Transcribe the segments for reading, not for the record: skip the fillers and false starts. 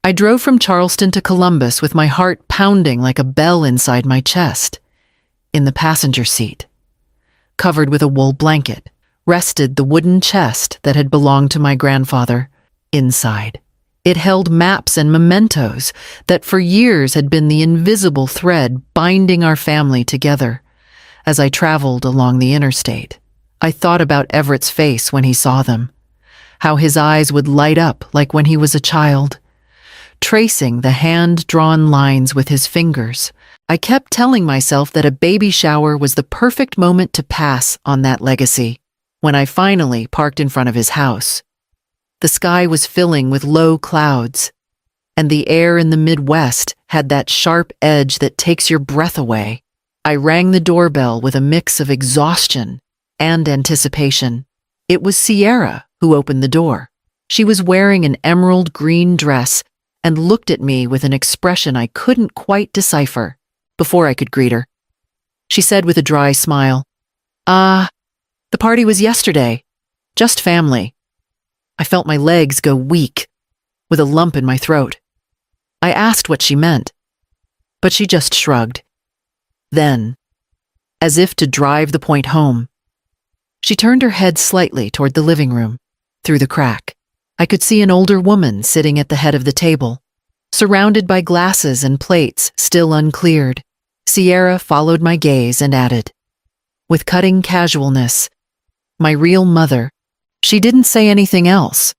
I drove from Charleston to Columbus with my heart pounding like a bell inside my chest. In the passenger seat, covered with a wool blanket, rested the wooden chest that had belonged to my grandfather. Inside, it held maps and mementos that for years had been the invisible thread binding our family together. As I traveled along the interstate, I thought about Everett's face when he saw them, how his eyes would light up like when he was a child. Tracing the hand-drawn lines with his fingers, I kept telling myself that a baby shower was the perfect moment to pass on that legacy. When I finally parked in front of his house, the sky was filling with low clouds, and the air in the Midwest had that sharp edge that takes your breath away. I rang the doorbell with a mix of exhaustion and anticipation. It was Sierra who opened the door. She was wearing an emerald green dress and looked at me with an expression I couldn't quite decipher. Before I could greet her, she said with a dry smile, the party was yesterday. Just family." I felt my legs go weak, with a lump in my throat. I asked what she meant, but she just shrugged. Then, as if to drive the point home, she turned her head slightly toward the living room. Through the crack, I could see an older woman sitting at the head of the table, surrounded by glasses and plates still uncleared. Sierra followed my gaze and added, with cutting casualness, "My real mother." She didn't say anything else.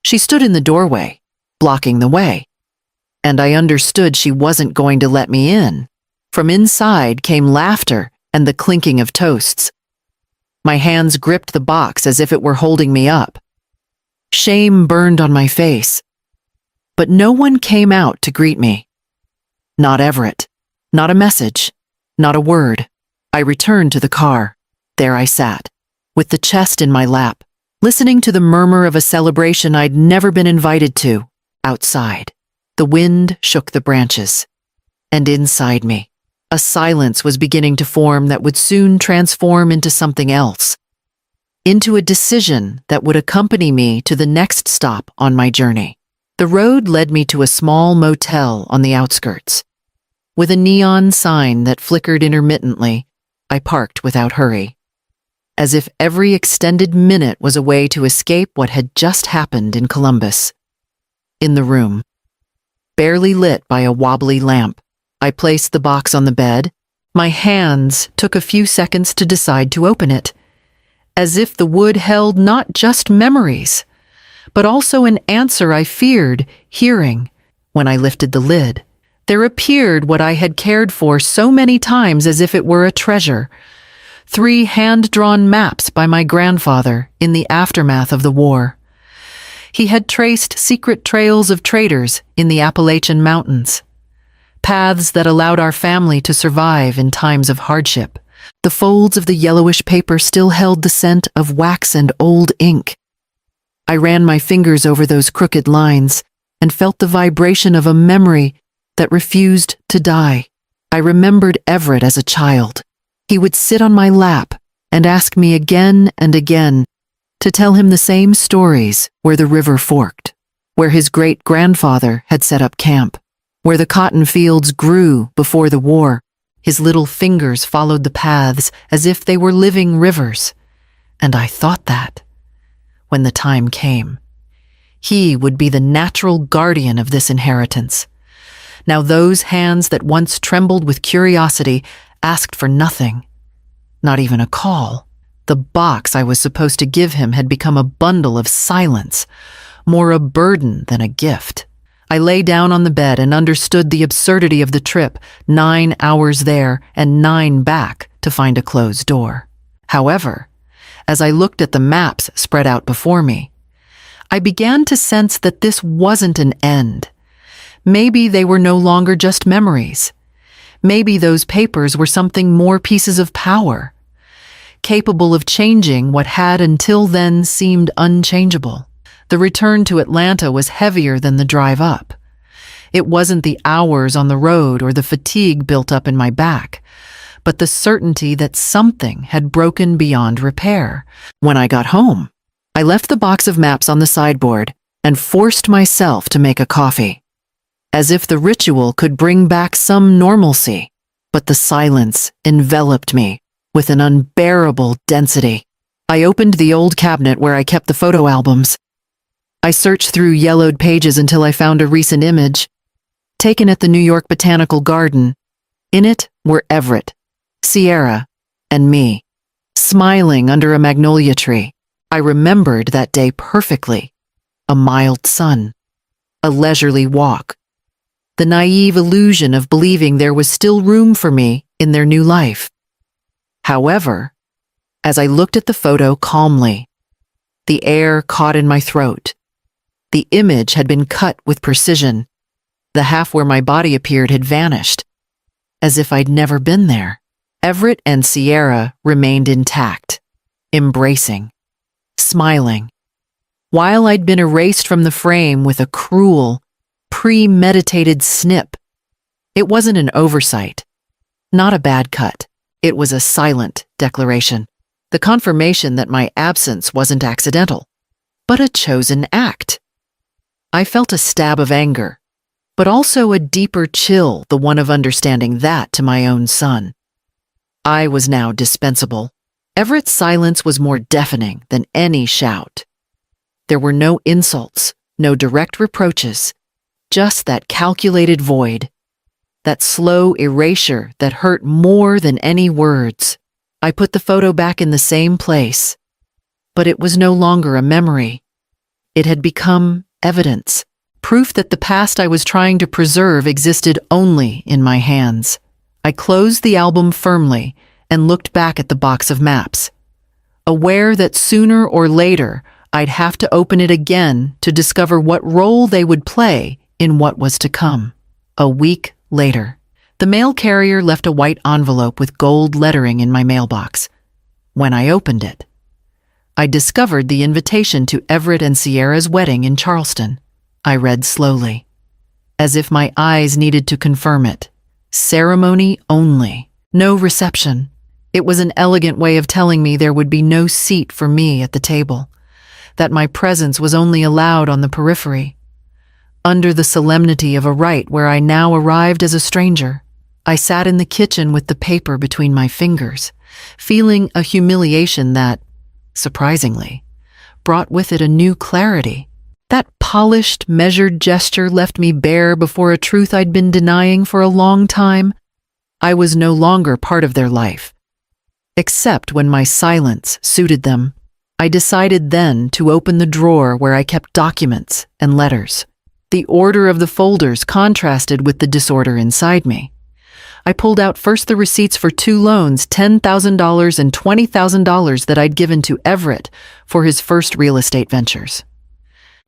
She stood in the doorway, blocking the way, and I understood she wasn't going to let me in. From inside came laughter and the clinking of toasts. My hands gripped the box as if it were holding me up. Shame burned on my face, but no one came out to greet me. Not Everett, not a message, not a word. I returned to the car. There I sat, with the chest in my lap, listening to the murmur of a celebration I'd never been invited to. Outside, the wind shook the branches, and inside me, a silence was beginning to form that would soon transform into something else, into a decision that would accompany me to the next stop on my journey. The road led me to a small motel on the outskirts. With a neon sign that flickered intermittently, I parked without hurry, as if every extended minute was a way to escape what had just happened in Columbus. In the room, barely lit by a wobbly lamp, I placed the box on the bed. My hands took a few seconds to decide to open it, as if the wood held not just memories, but also an answer I feared hearing. When I lifted the lid, there appeared what I had cared for so many times as if it were a treasure. 3 hand-drawn maps by my grandfather in the aftermath of the war. He had traced secret trails of traders in the Appalachian Mountains, paths that allowed our family to survive in times of hardship. The folds of the yellowish paper still held the scent of wax and old ink. I ran my fingers over those crooked lines and felt the vibration of a memory that refused to die. I remembered Everett as a child. He would sit on my lap and ask me again and again to tell him the same stories where the river forked, where his great-grandfather had set up camp, where the cotton fields grew before the war. His little fingers followed the paths as if they were living rivers, and I thought that, when the time came, he would be the natural guardian of this inheritance. Now those hands that once trembled with curiosity asked for nothing, not even a call. The box I was supposed to give him had become a bundle of silence, more a burden than a gift. I lay down on the bed and understood the absurdity of the trip, 9 hours there and 9 back to find a closed door. However, as I looked at the maps spread out before me, I began to sense that this wasn't an end. Maybe they were no longer just memories. Maybe those papers were something more, pieces of power, capable of changing what had until then seemed unchangeable. The return to Atlanta was heavier than the drive up. It wasn't the hours on the road or the fatigue built up in my back, but the certainty that something had broken beyond repair. When I got home, I left the box of maps on the sideboard and forced myself to make a coffee. as if the ritual could bring back some normalcy. But the silence enveloped me with an unbearable density. I opened the old cabinet where I kept the photo albums. I searched through yellowed pages until I found a recent image, taken at the New York Botanical Garden. In it were Everett, Sierra, and me, smiling under a magnolia tree. I remembered that day perfectly. A mild sun, a leisurely walk, the naive illusion of believing there was still room for me in their new life. However, as I looked at the photo calmly, the air caught in my throat. The image had been cut with precision. The half where my body appeared had vanished, as if I'd never been there. Everett and Sierra remained intact, embracing, smiling, while I'd been erased from the frame with a cruel, premeditated snip. It wasn't an oversight, not a bad cut. It was a silent declaration, the confirmation that my absence wasn't accidental, but a chosen act. I felt a stab of anger, but also a deeper chill, the one of understanding that to my own son. I was now dispensable. Everett's silence was more deafening than any shout. There were no insults, no direct reproaches, just that calculated void, that slow erasure that hurt more than any words. I put the photo back in the same place, but it was no longer a memory. It had become evidence, proof that the past I was trying to preserve existed only in my hands. I closed the album firmly and looked back at the box of maps, aware that sooner or later I'd have to open it again to discover what role they would play in what was to come. A week later, the mail carrier left a white envelope with gold lettering in my mailbox. When I opened it, I discovered the invitation to Everett and Sierra's wedding in Charleston. I read slowly, as if my eyes needed to confirm it. Ceremony only, no reception. It was an elegant way of telling me there would be no seat for me at the table, that my presence was only allowed on the periphery. Under the solemnity of a rite where I now arrived as a stranger, I sat in the kitchen with the paper between my fingers, feeling a humiliation that, surprisingly, brought with it a new clarity. That polished, measured gesture left me bare before a truth I'd been denying for a long time. I was no longer part of their life. Except when my silence suited them. I decided then to open the drawer where I kept documents and letters. The order of the folders contrasted with the disorder inside me. I pulled out first the receipts for 2 loans, $10,000 and $20,000 that I'd given to Everett for his first real estate ventures.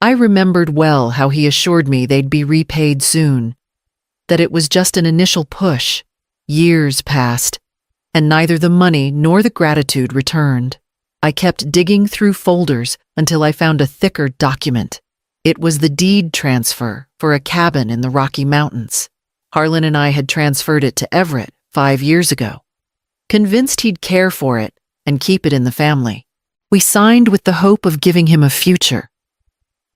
I remembered well how he assured me they'd be repaid soon, that it was just an initial push. Years passed, and neither the money nor the gratitude returned. I kept digging through folders until I found a thicker document. It was the deed transfer for a cabin in the Rocky Mountains. Harlan and I had transferred it to Everett 5 years ago, convinced he'd care for it and keep it in the family. We signed with the hope of giving him a future,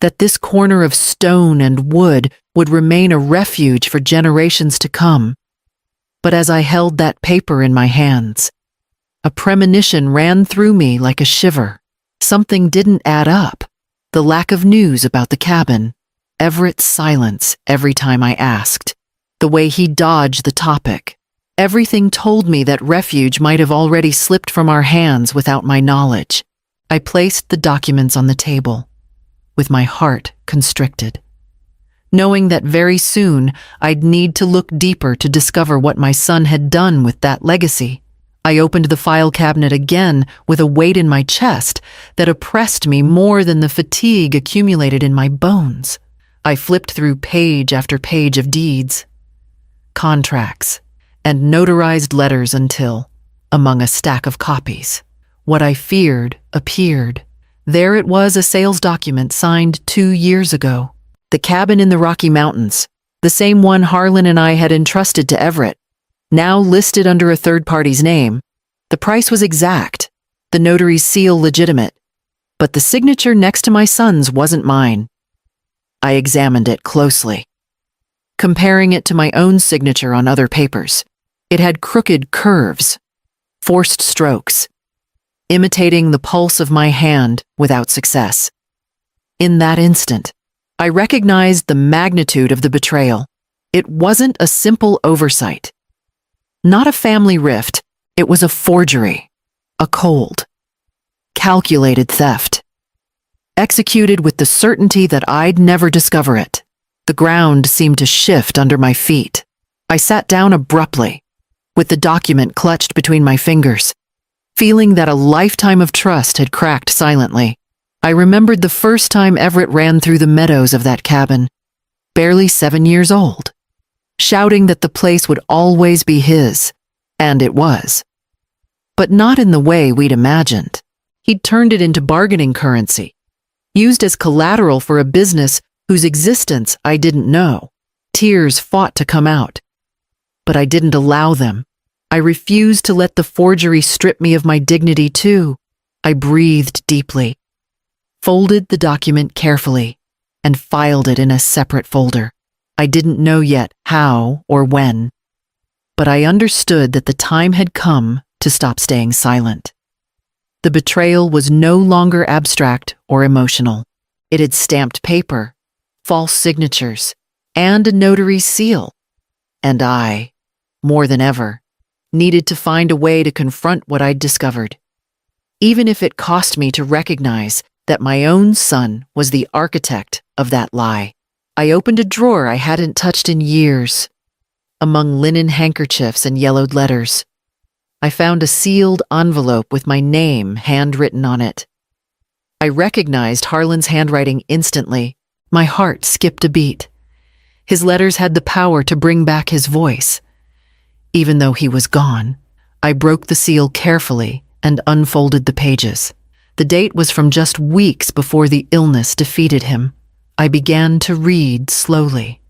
that this corner of stone and wood would remain a refuge for generations to come. But as I held that paper in my hands, a premonition ran through me like a shiver. Something didn't add up. The lack of news about the cabin, Everett's silence every time I asked, the way he dodged the topic. Everything told me that refuge might have already slipped from our hands without my knowledge. I placed the documents on the table, with my heart constricted, knowing that very soon I'd need to look deeper to discover what my son had done with that legacy. I opened the file cabinet again with a weight in my chest that oppressed me more than the fatigue accumulated in my bones. I flipped through page after page of deeds, contracts, and notarized letters until, among a stack of copies, what I feared appeared. There it was, a sales document signed 2 years ago. The cabin in the Rocky Mountains, the same one Harlan and I had entrusted to Everett, now listed under a third party's name. The price was exact, the notary's seal legitimate, but the signature next to my son's wasn't mine. I examined it closely. comparing it to my own signature on other papers. It had crooked curves, forced strokes, imitating the pulse of my hand without success. In that instant, I recognized the magnitude of the betrayal. It wasn't a simple oversight. Not a family rift, it was a forgery, a cold, calculated theft, executed with the certainty that I'd never discover it. The ground seemed to shift under my feet. I sat down abruptly, with the document clutched between my fingers, feeling that a lifetime of trust had cracked silently. I remembered the first time Everett ran through the meadows of that cabin, barely 7 years old, shouting that the place would always be his, and it was. But not in the way we'd imagined. He'd turned it into bargaining currency, used as collateral for a business whose existence I didn't know. Tears fought to come out, but I didn't allow them. I refused to let the forgery strip me of my dignity too. I breathed deeply, folded the document carefully, and filed it in a separate folder. I didn't know yet how or when, but I understood that the time had come to stop staying silent. The betrayal was no longer abstract or emotional. It had stamped paper, false signatures, and a notary's seal. And I, more than ever, needed to find a way to confront what I'd discovered, even if it cost me to recognize that my own son was the architect of that lie. I opened a drawer I hadn't touched in years. Among linen handkerchiefs and yellowed letters, I found a sealed envelope with my name handwritten on it. I recognized Harlan's handwriting instantly. My heart skipped a beat. His letters had the power to bring back his voice. Even though he was gone, I broke the seal carefully and unfolded the pages. The date was from just weeks before the illness defeated him. I began to read slowly,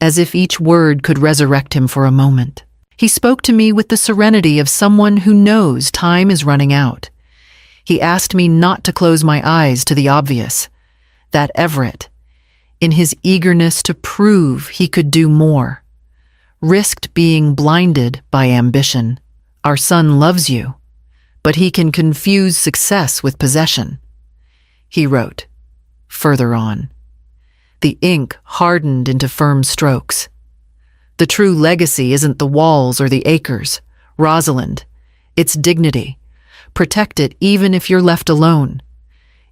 as if each word could resurrect him for a moment. He spoke to me with the serenity of someone who knows time is running out. He asked me not to close my eyes to the obvious, that Everett, in his eagerness to prove he could do more, risked being blinded by ambition. Our son loves you, but he can confuse success with possession, he wrote, further on. The ink hardened into firm strokes. The true legacy isn't the walls or the acres, Rosalind. It's dignity. Protect it even if you're left alone.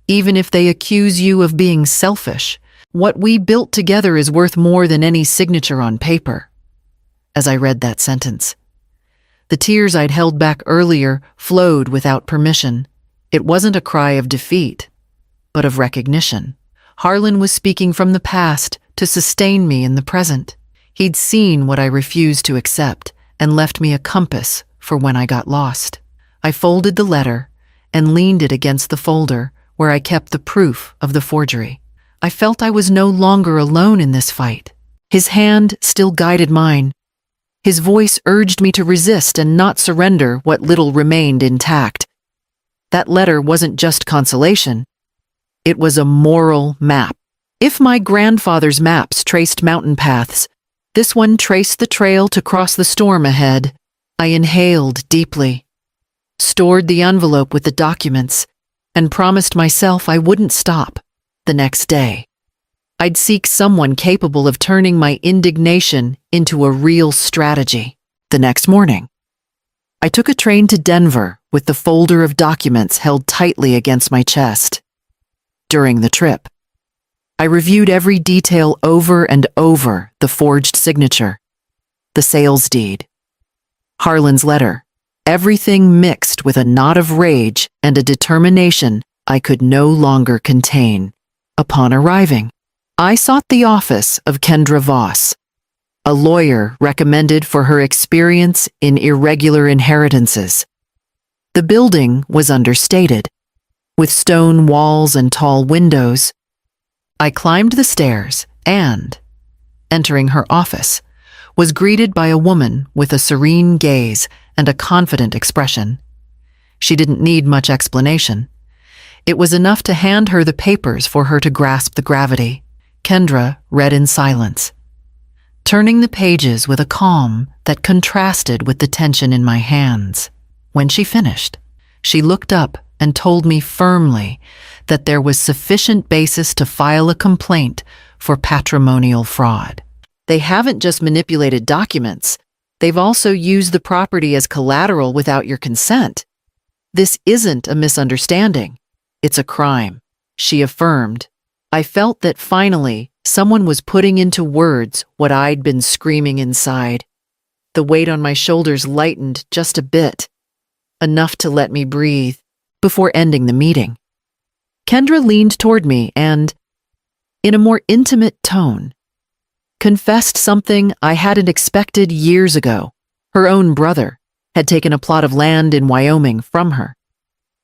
Even if they accuse you of being selfish, what we built together is worth more than any signature on paper. As I read that sentence, the tears I'd held back earlier flowed without permission. It wasn't a cry of defeat, but of recognition. Harlan was speaking from the past to sustain me in the present. He'd seen what I refused to accept and left me a compass for when I got lost. I folded the letter and leaned it against the folder where I kept the proof of the forgery. I felt I was no longer alone in this fight. His hand still guided mine. His voice urged me to resist and not surrender what little remained intact. That letter wasn't just consolation. It was a moral map. If my grandfather's maps traced mountain paths, this one traced the trail to cross the storm ahead. I inhaled deeply, stored the envelope with the documents, and promised myself I wouldn't stop. The next day, I'd seek someone capable of turning my indignation into a real strategy. The next morning, I took a train to Denver with the folder of documents held tightly against my chest. During the trip, I reviewed every detail over and over: the forged signature, the sales deed, Harlan's letter, everything mixed with a knot of rage and a determination I could no longer contain. Upon arriving, I sought the office of Kendra Voss, a lawyer recommended for her experience in irregular inheritances. The building was understated, with stone walls and tall windows. I climbed the stairs and, entering her office, was greeted by a woman with a serene gaze and a confident expression. She didn't need much explanation. It was enough to hand her the papers for her to grasp the gravity. Kendra read in silence. turning the pages with a calm that contrasted with the tension in my hands. When she finished, she looked up and told me firmly that there was sufficient basis to file a complaint for patrimonial fraud. They haven't just manipulated documents, they've also used the property as collateral without your consent. This isn't a misunderstanding, it's a crime, she affirmed. I felt that finally someone was putting into words what I'd been screaming inside. The weight on my shoulders lightened just a bit, enough to let me breathe, before ending the meeting. Kendra leaned toward me and, in a more intimate tone, confessed something I hadn't expected years ago. Her own brother had taken a plot of land in Wyoming from her,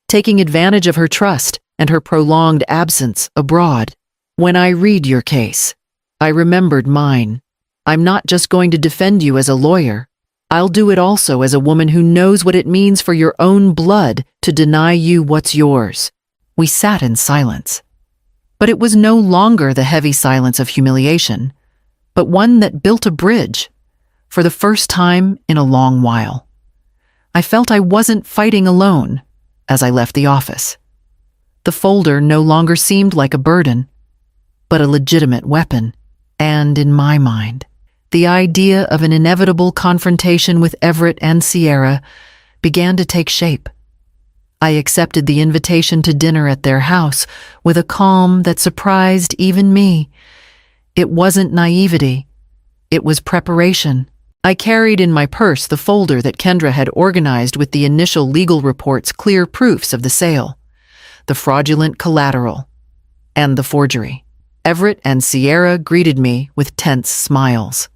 taking advantage of her trust and her prolonged absence abroad. When I read your case, I remembered mine. I'm not just going to defend you as a lawyer. I'll do it also as a woman who knows what it means for your own blood to deny you what's yours. We sat in silence. But it was no longer the heavy silence of humiliation, but one that built a bridge, for the first time in a long while. I felt I wasn't fighting alone as I left the office. The folder no longer seemed like a burden, but a legitimate weapon, and in my mind, the idea of an inevitable confrontation with Everett and Sierra began to take shape. I accepted the invitation to dinner at their house with a calm that surprised even me. It wasn't naivety, it was preparation. I carried in my purse the folder that Kendra had organized with the initial legal report's clear proofs of the sale, the fraudulent collateral, and the forgery. Everett and Sierra greeted me with tense smiles.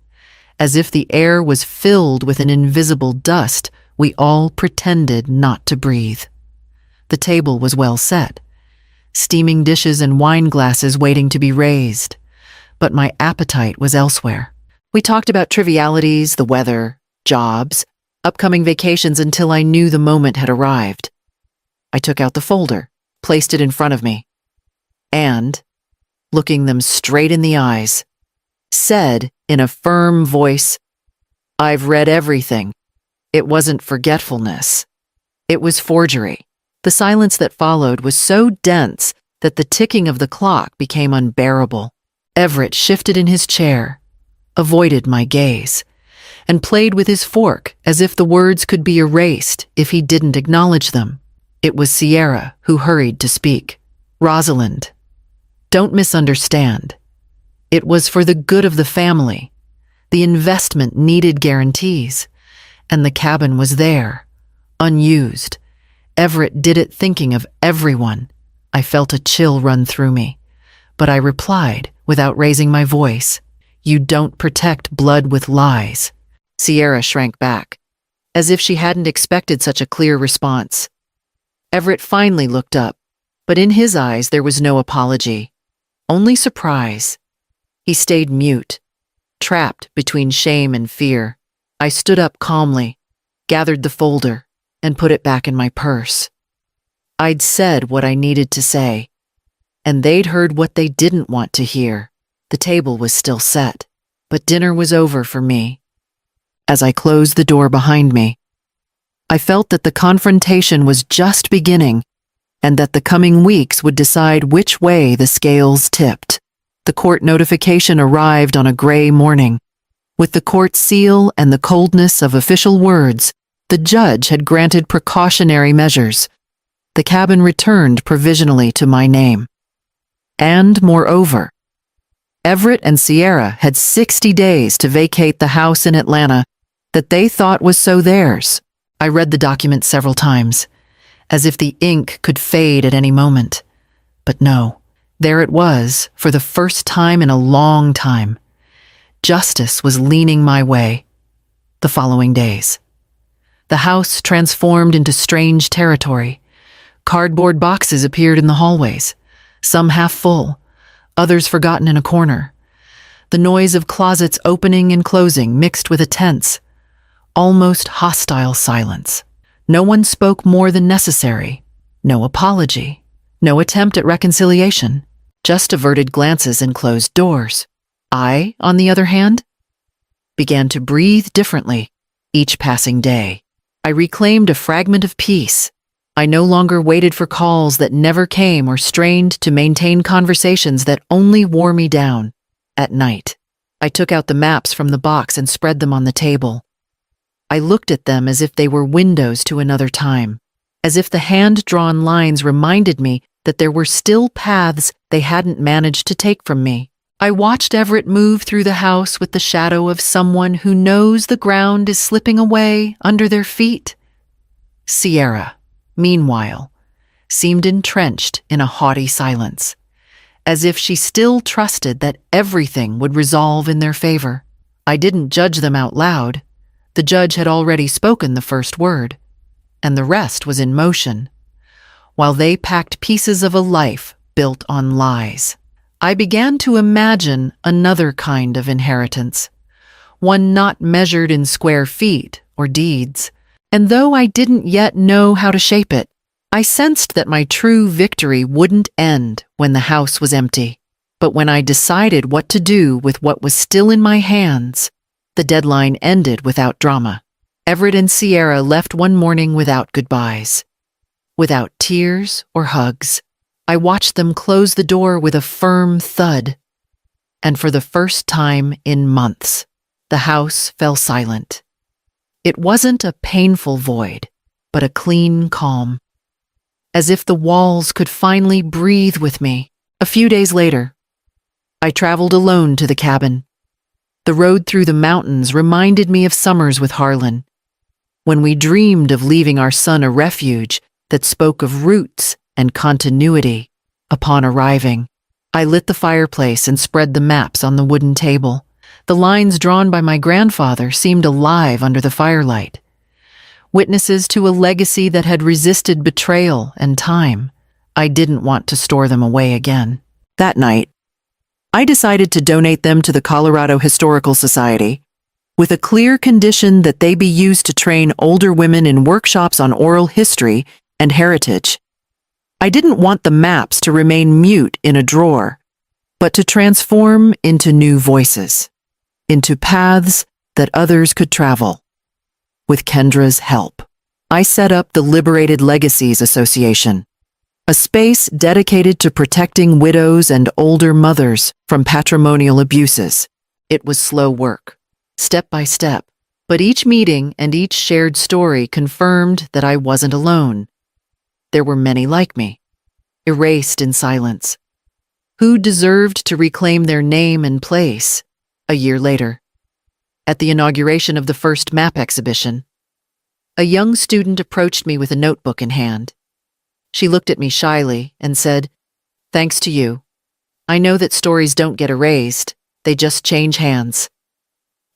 As if the air was filled with an invisible dust, we all pretended not to breathe. The table was well set, steaming dishes and wine glasses waiting to be raised, but my appetite was elsewhere. We talked about trivialities, the weather, jobs, upcoming vacations until I knew the moment had arrived. I took out the folder, placed it in front of me, and, looking them straight in the eyes, said in a firm voice, "I've read everything. It wasn't forgetfulness. It was forgery." The silence that followed was so dense that the ticking of the clock became unbearable. Everett shifted in his chair, avoided my gaze, and played with his fork as if the words could be erased if he didn't acknowledge them. It was Sierra who hurried to speak. "Rosalind, don't misunderstand. It was for the good of the family. The investment needed guarantees, and the cabin was there, unused. Everett did it thinking of everyone." I felt a chill run through me, but I replied without raising my voice, "You don't protect blood with lies." Sierra shrank back, as if she hadn't expected such a clear response. Everett finally looked up, but in his eyes there was no apology, only surprise. He stayed mute, trapped between shame and fear. I stood up calmly, gathered the folder, and put it back in my purse. I'd said what I needed to say, and they'd heard what they didn't want to hear. The table was still set, but dinner was over for me. As I closed the door behind me, I felt that the confrontation was just beginning, and that the coming weeks would decide which way the scales tipped. The court notification arrived on a gray morning. With the court seal and the coldness of official words, the judge had granted precautionary measures. The cabin returned provisionally to my name. And, moreover, Everett and Sierra had 60 days to vacate the house in Atlanta that they thought was so theirs. I read the document several times, as if the ink could fade at any moment. But no, there it was, for the first time in a long time. Justice was leaning my way. The following days, the house transformed into strange territory. Cardboard boxes appeared in the hallways, some half full, others forgotten in a corner. The noise of closets opening and closing mixed with a tense, almost hostile silence. No one spoke more than necessary. No apology. No attempt at reconciliation. Just averted glances and closed doors. I, on the other hand, began to breathe differently each passing day. I reclaimed a fragment of peace. I no longer waited for calls that never came or strained to maintain conversations that only wore me down. At night, I took out the maps from the box and spread them on the table. I looked at them as if they were windows to another time, as if the hand-drawn lines reminded me that there were still paths they hadn't managed to take from me. I watched Everett move through the house with the shadow of someone who knows the ground is slipping away under their feet. Sierra, meanwhile, seemed entrenched in a haughty silence, as if she still trusted that everything would resolve in their favor. I didn't judge them out loud. The judge had already spoken the first word, and the rest was in motion, while they packed pieces of a life built on lies. I began to imagine another kind of inheritance, one not measured in square feet or deeds, and though I didn't yet know how to shape it, I sensed that my true victory wouldn't end when the house was empty. But when I decided what to do with what was still in my hands, the deadline ended without drama. Everett and Sierra left one morning without goodbyes, without tears or hugs. I watched them close the door with a firm thud, and for the first time in months, the house fell silent. It wasn't a painful void, but a clean calm, as if the walls could finally breathe with me. A few days later, I traveled alone to the cabin. The road through the mountains reminded me of summers with Harlan, when we dreamed of leaving our son a refuge that spoke of roots and continuity. Upon arriving, I lit the fireplace and spread the maps on the wooden table. The lines drawn by my grandfather seemed alive under the firelight, witnesses to a legacy that had resisted betrayal and time. I didn't want to store them away again. That night, I decided to donate them to the Colorado Historical Society, with a clear condition that they be used to train older women in workshops on oral history and heritage. I didn't want the maps to remain mute in a drawer, but to transform into new voices, into paths that others could travel. With Kendra's help, I set up the Liberated Legacies Association, a space dedicated to protecting widows and older mothers from patrimonial abuses. It was slow work, step by step, but each meeting and each shared story confirmed that I wasn't alone. There were many like me, erased in silence, who deserved to reclaim their name and place. A year later, at the inauguration of the first map exhibition, a young student approached me with a notebook in hand. She looked at me shyly and said, "Thanks to you. I know that stories don't get erased, they just change hands."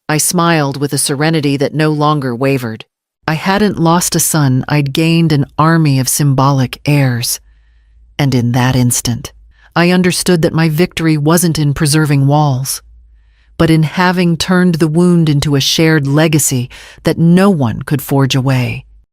I smiled with a serenity that no longer wavered. I hadn't lost a son, I'd gained an army of symbolic heirs. And in that instant, I understood that my victory wasn't in preserving walls, but in having turned the wound into a shared legacy that no one could forge away.